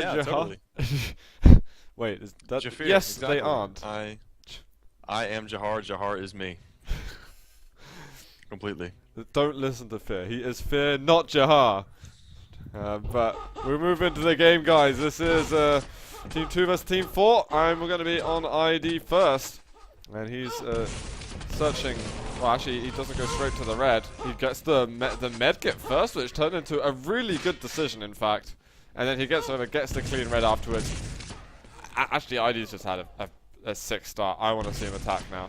Yeah, Jahar? totally. Wait, is that? Jafir, Yes, exactly. they aren't. I am Jahar. Jahar is me. Completely. Don't listen to Fear. He is Fear, not Jahar. But we move into the game, guys. This is Team 2 versus Team 4. We're going to be on ID first. And he's searching. Well, actually, he doesn't go straight to the red. He gets the med kit first, which turned into a really good decision, in fact. And then he gets over, gets the clean red afterwards. Actually, ID's just had a sick start. I want to see him attack now.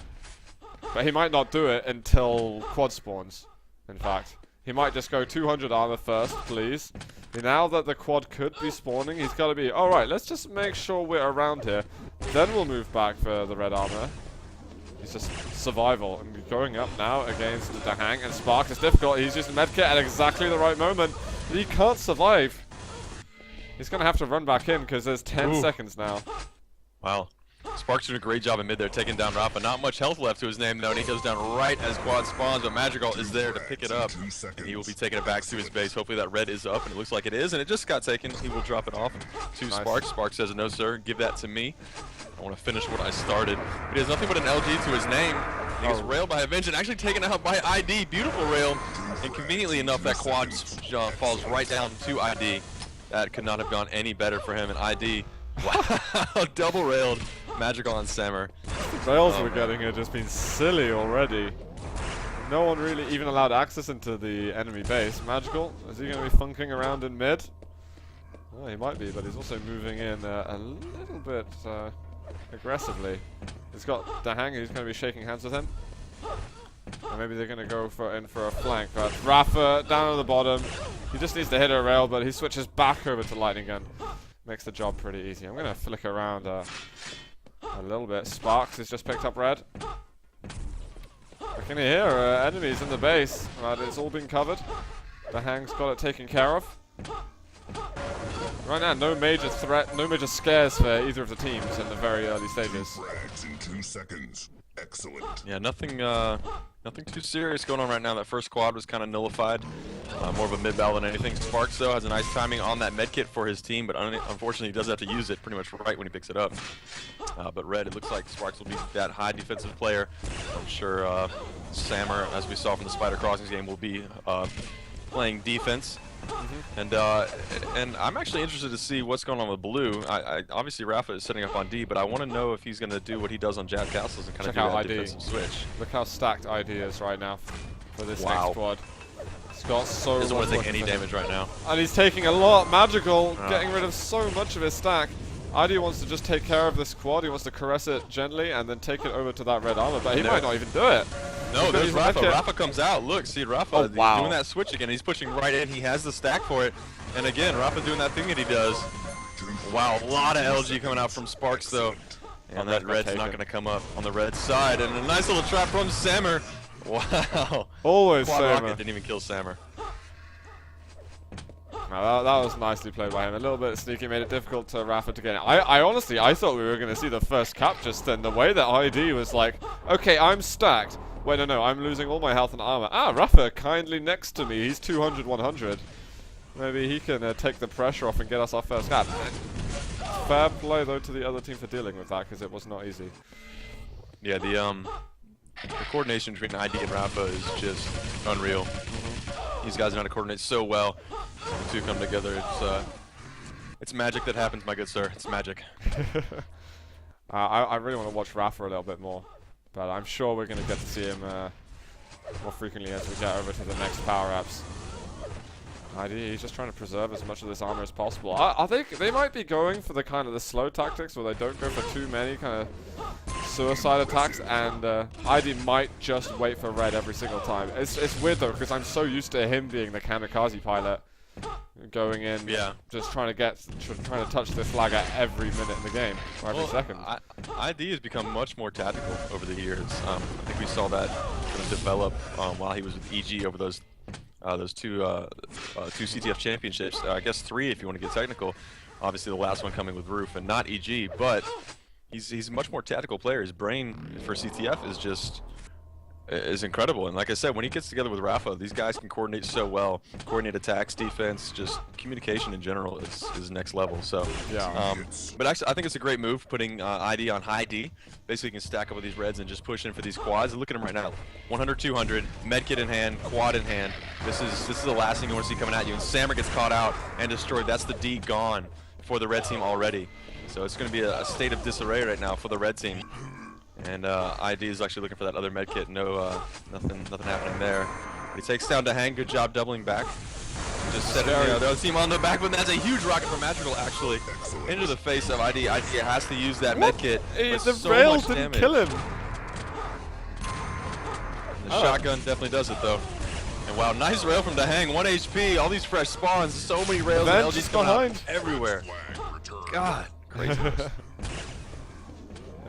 But he might not do it until quad spawns, in fact. He might just go 200 armor first, please. Now that the quad could be spawning, he's got to be, alright, let's just make sure we're around here. Then we'll move back for the red armor. He's just survival. And going up now against the Hang and Spark. It's difficult. He's using medkit at exactly the right moment. He can't survive. He's going to have to run back in because there's 10 seconds now. Wow. Spark's doing a great job in mid there, taking down Rafa. Not much health left to his name, though, and he goes down right as quad spawns, but Magical is there to pick it up. And he will be taking it back to his base. Hopefully that red is up, and it looks like it is, and it just got taken. He will drop it off to Spark. Spark says, no, sir, give that to me. I want to finish what I started. But he has nothing but an LG to his name. He gets railed by Avenge and actually taken out by ID. Beautiful rail. And conveniently enough, that quad falls right down to ID. That could not have gone any better for him, and ID, wow, double railed. Magical on Sammer. The rails we're getting are just being silly already. No one really even allowed access into the enemy base. Magical, is he going to be funking around in mid? Well, he might be, but he's also moving in a little bit aggressively. He's got the Hang, who's going to be shaking hands with him. Or maybe they're going to go in for a flank. But Rafa down at the bottom. He just needs to hit a rail, but he switches back over to Lightning Gun. Makes the job pretty easy. I'm going to flick around a little bit. Sparks has just picked up red. I can hear enemies in the base, but it's all been covered. The Hang's got it taken care of. Right now, no major threat, no major scares for either of the teams in the very early stages. In 2 seconds. Excellent. Yeah, nothing too serious going on right now. That first quad was kind of nullified. More of a mid-battle than anything. Sparks, though, has a nice timing on that medkit for his team, but unfortunately he does have to use it pretty much right when he picks it up. But red, it looks like Sparks will be that high defensive player. I'm sure Sammer, as we saw from the Spider Crossings game, will be playing defense. And I'm actually interested to see what's going on with blue. Obviously Rafa is setting up on D, but I want to know if he's going to do what he does on Jab Castles and kind of do that defensive switch. Look how stacked ID is right now for this next quad. He's got so doesn't much want to take any damage right now. And he's taking a lot. Magical, getting rid of so much of his stack. ID wants to just take care of this quad. He wants to caress it gently and then take it over to that red armor, but he might not even do it. No, there's Rafa. Rafa comes out. Look, see Rafa doing that switch again. He's pushing right in. He has the stack for it. And again, Rafa doing that thing that he does. Wow, a lot of LG coming out from Sparks, though. And that red's not going to come up on the red side. And a nice little trap from Sammer. Wow. Always Quad Sammer. Rocket didn't even kill Sammer. No, that was nicely played by him. A little bit sneaky, made it difficult to Rafa to get it. I honestly, I thought we were going to see the first cap just then. The way that ID was like, okay, I'm stacked. Wait, no, I'm losing all my health and armor. Rafa kindly next to me. He's 200, 100. Maybe he can take the pressure off and get us our first cap. Fair play, though, to the other team for dealing with that, because it was not easy. Yeah, the coordination between ID and Rafa is just unreal. These guys know how to coordinate so well. The two come together. It's magic that happens, my good sir. It's magic. I really want to watch Rafa a little bit more, but I'm sure we're going to get to see him more frequently as we get over to the next power-ups. ID, he's just trying to preserve as much of this armor as possible. I think they might be going for the kind of the slow tactics where they don't go for too many kind of suicide attacks, and ID might just wait for red every single time. It's weird though, because I'm so used to him being the kamikaze pilot, going in, just trying to touch the flag at every minute in the game, or every second. ID has become much more tactical over the years. I think we saw that kind of develop while he was with EG over those two CTF championships. I guess 3 if you want to get technical. Obviously the last one coming with Roof and not EG, but he's a much more tactical player. His brain for CTF is just is incredible. And like I said, when he gets together with Rafa, these guys can coordinate so well. Coordinate attacks, defense, just communication in general is next level. So, Yeah. but actually, I think it's a great move putting ID on high D. Basically, you can stack up with these reds and just push in for these quads. And look at him right now, 100, 200, medkit in hand, quad in hand. This is the last thing you want to see coming at you. And Sammer gets caught out and destroyed. That's the D gone for the red team already. So it's going to be a state of disarray right now for the red team. And ID is actually looking for that other med kit. No, nothing happening there. But he takes down to Hang. Good job doubling back. Just setting the other team on the back, but that's a huge rocket from Magical actually into the face of ID. ID has to use that med kit. The so rails much didn't damage. kill him. The shotgun definitely does it though. And wow, nice rail from the Hang. 1 HP. All these fresh spawns. So many rails. And LG's coming out everywhere. God, crazy.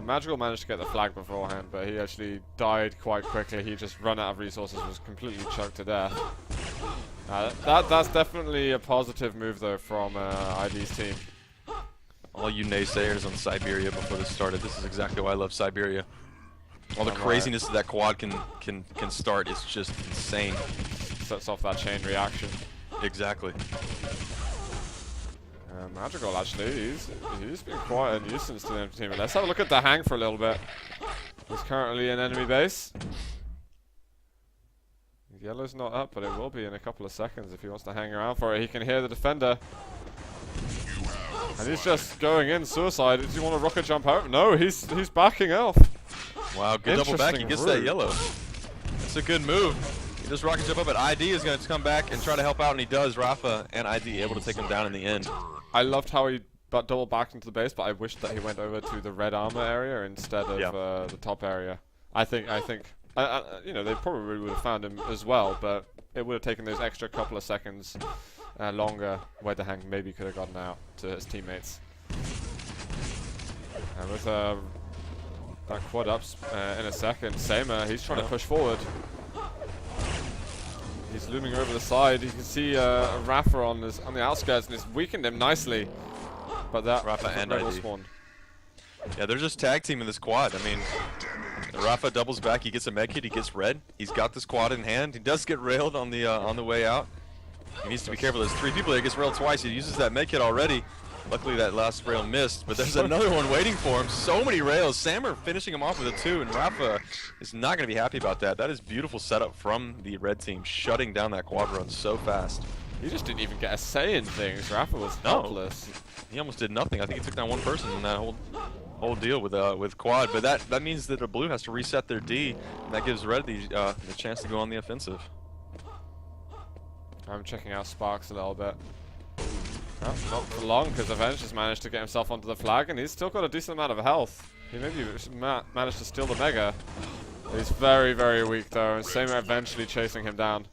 Magical managed to get the flag beforehand, but he actually died quite quickly. He just ran out of resources, was completely choked to death. That's definitely a positive move though from ID's team. All you naysayers on Siberia before this started, this is exactly why I love Siberia. All the craziness that quad can start is just insane. Sets off that chain reaction. Exactly. Magical actually, he's been quite a nuisance to the enemy team. Let's have a look at the Hang for a little bit. He's currently in enemy base. Yellow's not up, but it will be in a couple of seconds if he wants to hang around for it. He can hear the defender. And he's just going in suicide. Does he want to rocket jump out? No, he's backing off. Wow, good double back. He gets that yellow. That's a good move. He just rocket jump up, but ID is going to come back and try to help out, and he does. Rafa and ID able to take him down in the end. I loved how he double backed into the base, but I wish that he went over to the red armor area instead of the top area. I think, you know, they probably would have found him as well, but it would have taken those extra couple of seconds longer where the Hang maybe could have gotten out to his teammates. And with that quad ups in a second, Samer, he's trying to push forward. He's looming over the side. You can see Rafa on the outskirts, and it's weakened him nicely. But that Rafa and red ID spawned. Yeah, they're just tag teaming this quad. I mean, Rafa doubles back. He gets a med kit. He gets red. He's got this quad in hand. He does get railed on the way out. He needs to be careful. There's 3 people there. He gets railed twice. He uses that med kit already. Luckily, that last rail missed, but there's another one waiting for him. So many rails. Sammer finishing him off with a 2, and Rafa is not going to be happy about that. That is beautiful setup from the red team, shutting down that quad run so fast. He just didn't even get a say in things. Rafa was helpless. He almost did nothing. I think he took down one person in that whole deal with quad, but that means that the blue has to reset their D, and that gives red the chance to go on the offensive. I'm checking out Sparks a little bit. Oh, not for long, because Avenge has managed to get himself onto the flag, and he's still got a decent amount of health. He maybe managed to steal the Mega. He's very, very weak, though, and Samer eventually chasing him down.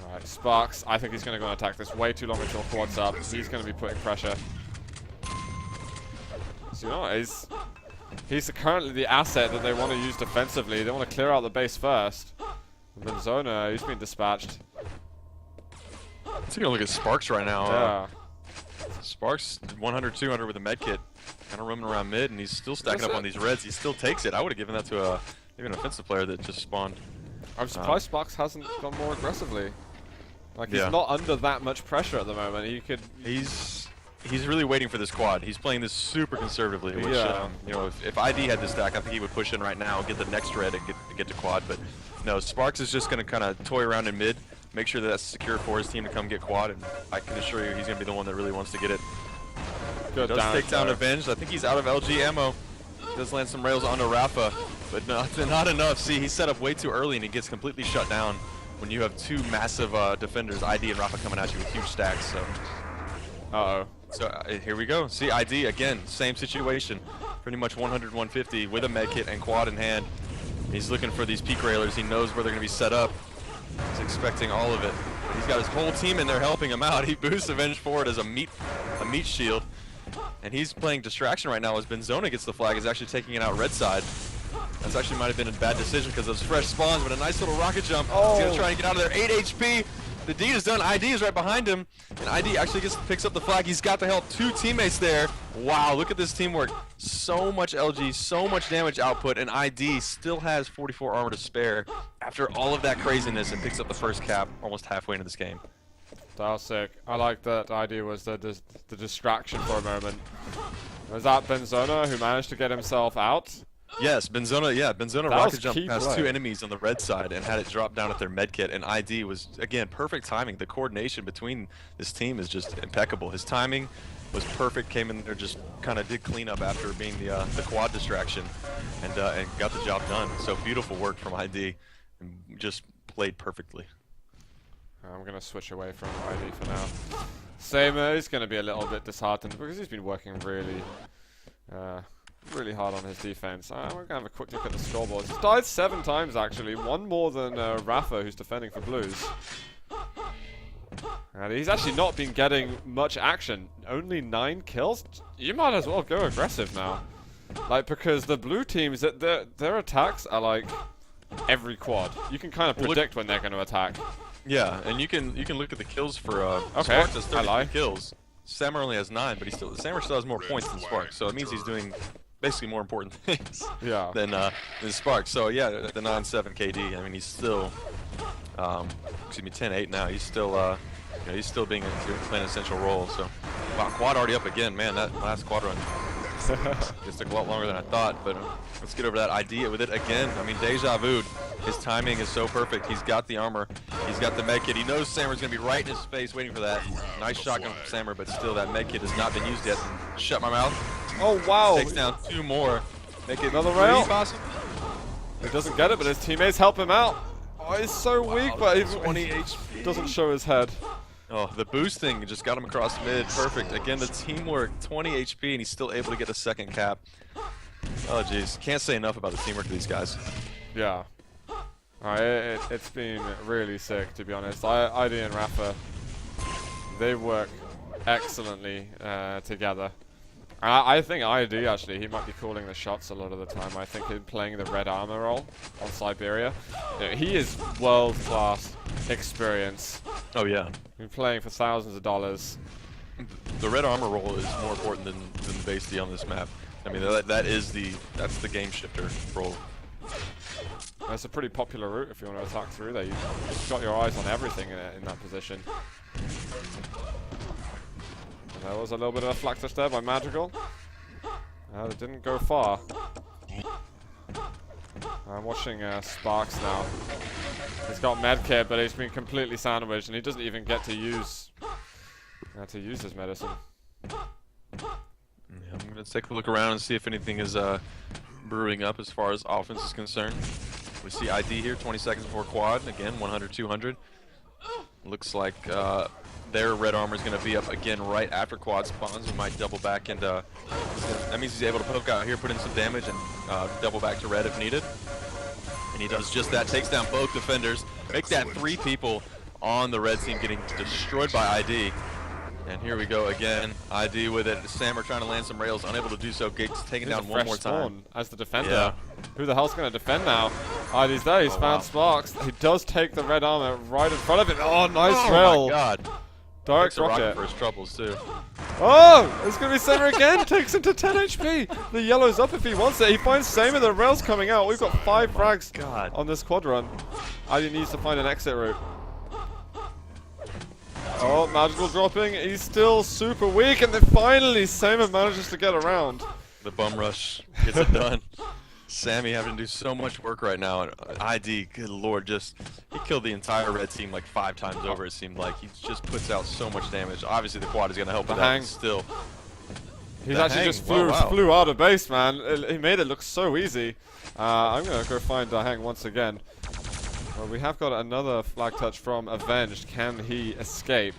Alright, Sparks, I think he's going to go and attack this way too long until quad's up. He's going to be putting pressure. So, you know, he's currently the asset that they want to use defensively. They want to clear out the base first. And then Zona, he's been dispatched. Taking a look at Sparks right now. Yeah. Sparks 100, 200 with a med kit, kind of roaming around mid, and he's still stacking up on these reds. He still takes it. I would have given that to maybe an offensive player that just spawned. I'm surprised Sparks hasn't gone more aggressively. Like, he's not under that much pressure at the moment. He could. He's really waiting for this quad. He's playing this super conservatively. Which, you know, if ID had this stack, I think he would push in right now, get the next red, and get to quad. But no, Sparks is just going to kind of toy around in mid, make sure that that's secure for his team to come get quad, and I can assure you he's going to be the one that really wants to get it. Good does take down Avenged. I think he's out of LG ammo. Does land some rails onto Rafa, but not enough. See, he's set up way too early, and he gets completely shut down when you have 2 massive defenders, ID and Rafa, coming at you with huge stacks. So. Uh-oh. So here we go. See, ID again, same situation. Pretty much 100, 150 with a med kit and quad in hand. He's looking for these peak railers. He knows where they're going to be set up. He's expecting all of it. He's got his whole team in there helping him out. He boosts Avenge forward as a meat shield. And he's playing distraction right now as Benzona gets the flag. He's actually taking it out red side. That's actually might have been a bad decision because those fresh spawns, but a nice little rocket jump. He's going to try and get out of there. 8 HP. The deed is done. ID is right behind him, and ID actually picks up the flag. He's got to help 2 teammates there. Wow, look at this teamwork. So much LG, so much damage output, and ID still has 44 armor to spare after all of that craziness and picks up the first cap almost halfway into this game. That was sick. I like that ID was the distraction for a moment. Was that Benzona who managed to get himself out? Yes, Benzona That rocket was jumped key past play. 2 enemies on the red side and had it drop down at their medkit, and ID was, again, perfect timing. The coordination between this team is just impeccable. His timing was perfect, came in there, just kind of did cleanup after being the quad distraction, and got the job done. So beautiful work from ID, and just played perfectly. I'm going to switch away from ID for now. Samer is going to be a little bit disheartened because he's been working really hard on his defense. We're going to have a quick look at the scoreboard. He's died 7 times actually, 1 more than Rafa, who's defending for Blues. And he's actually not been getting much action. Only 9 kills? You might as well go aggressive now. Like, because the blue teams, their attacks are like every quad. You can kind of predict when they're going to attack. Yeah, and you can look at the kills for Okay, Sparks has I 33 lie. kills. Sammer only has 9, but Sammer still has more points than Sparks, so it means he's doing basically more important things Yeah. than Sparks. So yeah, the 9-7 KD. I mean, he's still, excuse me, 10-8 now. He's still, you know, he's still playing an essential role. So, wow, quad already up again, man. That last quad run just took a lot longer than I thought. But let's get over that idea with it again. I mean, deja vu. His timing is so perfect. He's got the armor. He's got the medkit. He knows Sammer's going to be right in his face waiting for that. Nice shotgun from Sammer, but still that medkit has not been used yet. Shut my mouth. Oh, wow. Takes down 2 more. Make it Another 3 rail. possible. He doesn't get it, but his teammates help him out. Oh, he's so weak, but he 20 HP. doesn't show his head. Oh, the boost thing just got him across mid. Perfect. Again, the teamwork, 20 HP, and he's still able to get a second cap. Oh, jeez. Can't say enough about the teamwork of these guys. Yeah. It's been really sick, to be honest. ID and Rafa, they work excellently together. I think ID, actually, he might be calling the shots a lot of the time. I think he's playing the red armor role on Siberia. You know, he is world-class experience. Oh, yeah. Been playing for thousands of dollars. The red armor role is more important than the base D on this map. I mean, that's the game shifter role. That's a pretty popular route if you want to attack through there. You've got your eyes on everything in that position. And there was a little bit of a flak touch there by Magical. It didn't go far. I'm watching Sparks now. He's got medkit, but he's been completely sandwiched, and he doesn't even get to use his medicine. Yeah, I'm going to take a look around and see if anything is brewing up as far as offense is concerned. We see ID here, 20 seconds before quad. Again, 100, 200. Looks like their red armor is going to be up again right after quad spawns. We might double back, and that means he's able to poke out here, put in some damage, and double back to red if needed. And he does just that, takes down both defenders, make that 3 people on the red team getting destroyed by ID. And here we go again, ID with it. Sammer trying to land some rails, unable to do so. Giggs taken down one more time. As the defender. Yeah. Who the hell's going to defend now? ID's there, he's found Sparks. He does take the red armor right in front of him. Oh, nice rail. Oh my god. Direct Takes a rocket rocket. for his troubles too. Oh, it's going to be Samer again. Takes him to 10 HP. The yellow's up if he wants it. He finds Samer, the rail's coming out. We've got 5 frags on this quad run. ID needs to find an exit route. Oh, Magical dropping. He's still super weak, and then finally Samer manages to get around. The bum rush gets it done. Sammy having to do so much work right now. And ID, good lord, he killed the entire red team like 5 times over, it seemed like. He just puts out so much damage. Obviously the quad is going to help with that, but still. He's actually just flew out of base, man. He made it look so easy. I'm going to go find Dahang once again. Well, we have got another flag touch from Avenged. Can he escape?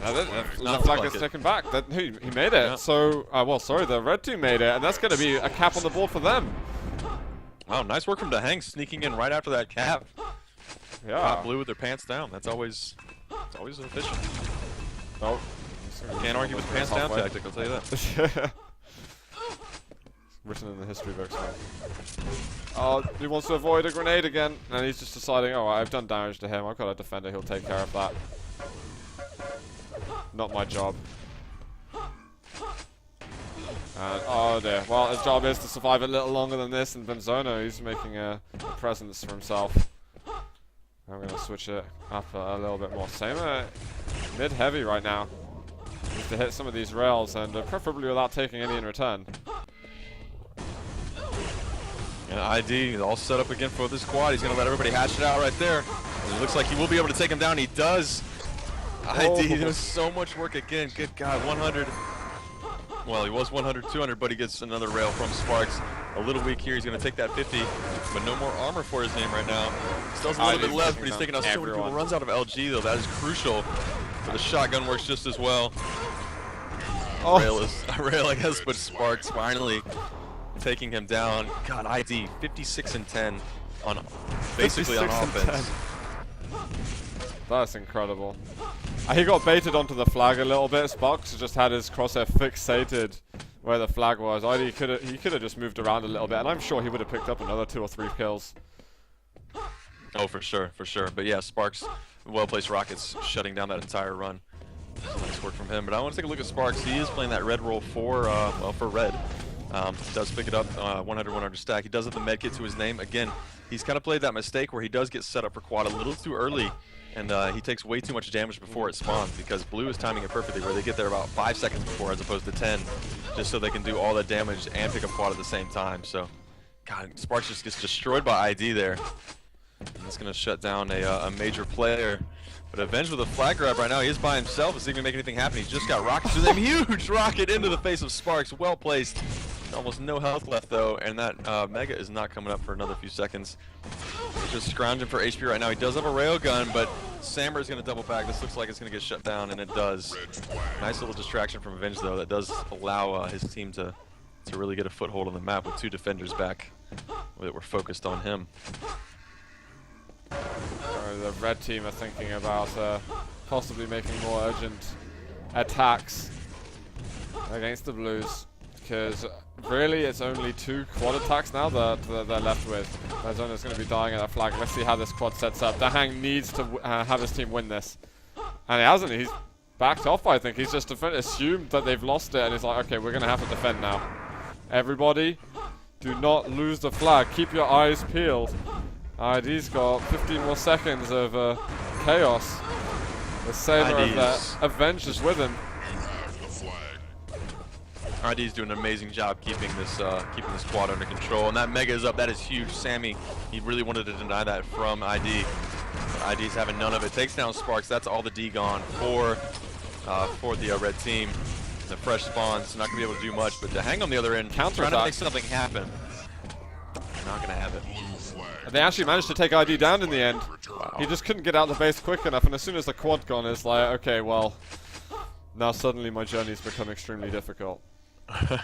The flag gets taken back. He made it. Yeah. So, well, sorry, the red team made it, and that's going to be a cap on the board for them. Wow, nice work from Dahang sneaking in right after that cap. Yeah. Top blue with their pants down. That's always efficient. Oh. Can't argue with pants down tactic, I'll tell you that. written in the history books, man. Oh, he wants to avoid a grenade again, and he's just deciding, oh, I've done damage to him. I've got a defender. He'll take care of that. Not my job. And, oh dear. Well, his job is to survive a little longer than this, and Benzono, he's making a presence for himself. I'm going to switch it up a little bit more. Samer mid-heavy right now. Needs to hit some of these rails, and preferably without taking any in return. And ID all set up again for this squad. He's going to let everybody hash it out right there. And it looks like he will be able to take him down. He does. ID does so much work again. Good God, 100. Well, he was 100, 200, but he gets another rail from Sparks. A little weak here. He's going to take that 50, but no more armor for his name right now. Still has a little bit left, but he's taking out so many people. Runs out of LG, though. That is crucial. But the shotgun works just as well. Oh. Rail, I guess, but Sparks finally taking him down. God, ID 56 and 10 on basically on offense. That's incredible. He got baited onto the flag a little bit. Sparks just had his crosshair fixated where the flag was. He could have just moved around a little bit, and I'm sure he would have picked up another 2 or 3 kills. Oh, for sure. But yeah, Sparks, well-placed rockets shutting down that entire run. Nice work from him. But I want to take a look at Sparks. He is playing that red role for red. Does pick it up 100-100 stack. He does have the medkit to his name. Again, he's kind of played that mistake where he does get set up for quad a little too early, and he takes way too much damage before it spawns, because blue is timing it perfectly where they get there about 5 seconds before as opposed to 10, just so they can do all the damage and pick up quad at the same time. So, God, Sparks just gets destroyed by ID there. And that's going to shut down a major player. But Avenge with a flag grab right now. He is by himself. Is he going to make anything happen? He's just got rockets with him. Huge rocket into the face of Sparks. Well placed. Almost no health left, though. And that Mega is not coming up for another few seconds. He's just scrounging for HP right now. He does have a railgun, but Sammer is going to double back. This looks like it's going to get shut down, and it does. Nice little distraction from Avenge, though. That does allow his team to really get a foothold on the map with 2 defenders back that were focused on him. The red team are thinking about possibly making more urgent attacks against the blues, because really it's only 2 quad attacks now that they're left with. Arizona's going to be dying at that flag. Let's see how this quad sets up. Dahang needs to have his team win this, and he hasn't. He's backed off, I think. He's just assumed that they've lost it, and he's like, okay, we're going to have to defend now. Everybody, do not lose the flag. Keep your eyes peeled. ID's got 15 more seconds of chaos. The sailor of that Avenge is with him. ID's doing an amazing job keeping this quad under control, and that Mega is up. That is huge. Sammy, he really wanted to deny that from ID. But ID's having none of it. Takes down Sparks. That's all the D gone for the red team. The fresh spawns not gonna be able to do much, but to hang on the other end, trying to make something happen. Not gonna have it. And they actually managed to take ID down in the end. Wow. He just couldn't get out the base quick enough, and as soon as the quad gone, it's like, okay, well, now suddenly my journey's become extremely difficult. Well,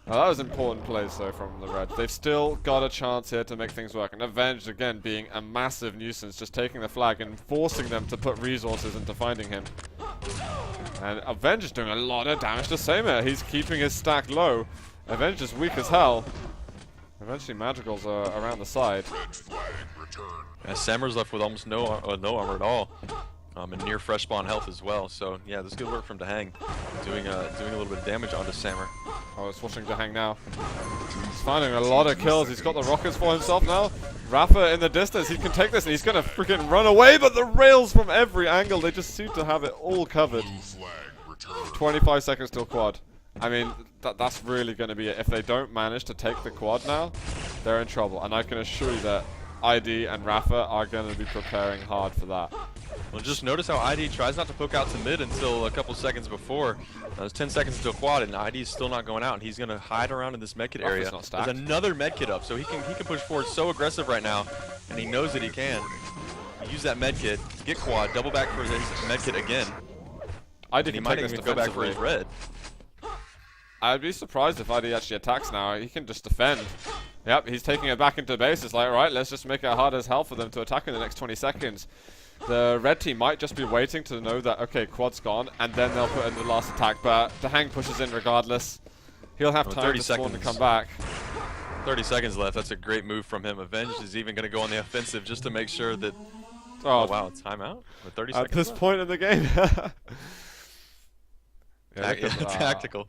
that was important plays, though, from the Reds. They've still got a chance here to make things work. And Avenge, again, being a massive nuisance, just taking the flag and forcing them to put resources into finding him. And Avenge is doing a lot of damage to Samer. He's keeping his stack low. Avenge is weak as hell. Eventually, Magicals are around the side. Yeah, Samer's left with almost no armor at all. And near fresh spawn health as well. So yeah, this is good work from Dahang, doing a little bit of damage onto Samer. Oh, it's watching Dahang now. He's finding a lot of kills. He's got the rockets for himself now. Rafa in the distance. He can take this, and he's gonna freaking run away. But the rails from every angle, they just seem to have it all covered. 25 seconds till quad. I mean, that's really going to be it. If they don't manage to take the quad now, they're in trouble. And I can assure you that ID and Rafa are going to be preparing hard for that. Well, just notice how ID tries not to poke out to mid until a couple seconds before. There's 10 seconds until quad, and ID is still not going out, and he's going to hide around in this medkit area. There's another medkit up, so he can push forward so aggressive right now, and he knows that he can. Use that medkit, get quad, double back for his medkit again. ID he might even go back for his red. I'd be surprised if ID actually attacks now. He can just defend. Yep, he's taking it back into base. It's like, alright, let's just make it hard as hell for them to attack in the next 20 seconds. The red team might just be waiting to know that, okay, quad's gone, and then they'll put in the last attack, but Dahang pushes in regardless. He'll have With time 30 to spawn to seconds. come back. 30 seconds left. That's a great move from him. Avenged is even going to go on the offensive just to make sure that... Oh, wow, timeout with 30 seconds At this left? point in the game. Yeah, Tactical.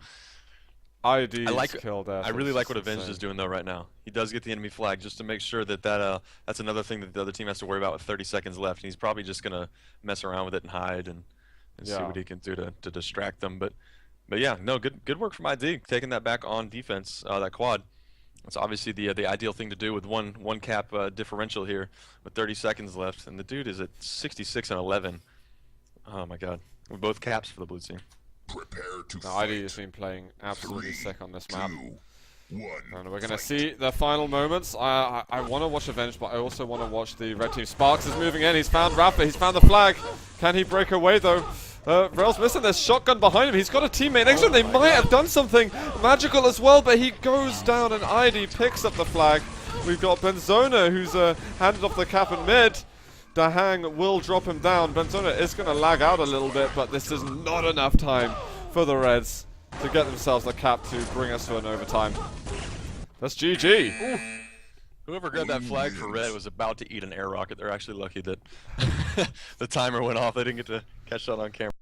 ID's kill there. I really like what Avenged is doing though right now. He does get the enemy flag just to make sure that that's another thing that the other team has to worry about with 30 seconds left. And he's probably just gonna mess around with it and hide and see what he can do to distract them. But yeah, no, good work from ID taking that back on defense. That quad. It's obviously the ideal thing to do with one cap differential here with 30 seconds left, and the dude is at 66 and 11. Oh my God, with both caps for the blue team. Prepare to No, ID has been playing absolutely sick on this map. 2, 1. And we're going to see the final moments. I want to watch Avenged, but I also want to watch the red team. Sparks is moving in. He's found Rafa. He's found the flag. Can he break away, though? Rail's missing. There's shotgun behind him. He's got a teammate next to him. They might have done something magical as well, but he goes down and ID picks up the flag. We've got Benzona, who's handed off the cap in mid. Dahang will drop him down. Benzona is going to lag out a little bit, but this is not enough time for the Reds to get themselves the cap to bring us to an overtime. That's GG. Ooh. Whoever grabbed that flag for Red was about to eat an air rocket. They're actually lucky that the timer went off. They didn't get to catch that on camera.